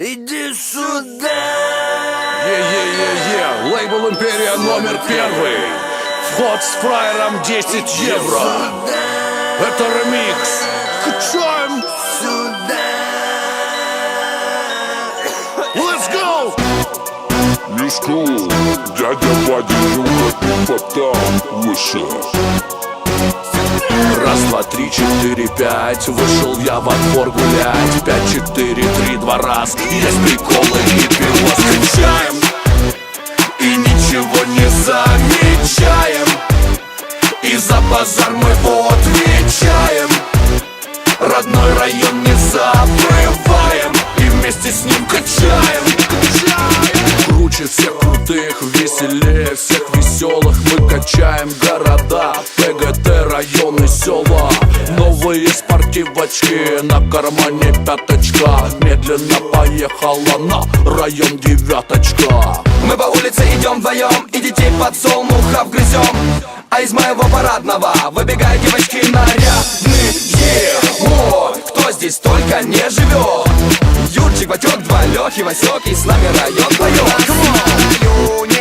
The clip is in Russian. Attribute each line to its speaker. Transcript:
Speaker 1: Иди сюда.
Speaker 2: Е-е-е-е, лейбл Империя номер 1. Вход с фраером 10 евро. Это ремикс. Качаем. Let's go!
Speaker 3: Низко, дядя Вадя, Люка, там выше.
Speaker 2: Раз, два, три, четыре, пять. Вышел я во двор гулять. 5, 4, 3, 2 раз. Есть приколы и пиво скачаем. И ничего не замечаем. И за базар мы отвечаем. Родной район не забываем. И вместе с ним качаем. Круче всех крутых, веселее всех веселых. Мы качаем города, ПГТ, районы, села. Новые спортивочки, на кармане пяточка. Медленно поехала на район девяточка.
Speaker 1: Мы по улице идем вдвоем и детей подсолнухов грызем. А из моего парадного выбегают девочки нарядные. О, кто здесь только не живет. Юрчик, Батек, два Лехи, Васек, и с нами район поет.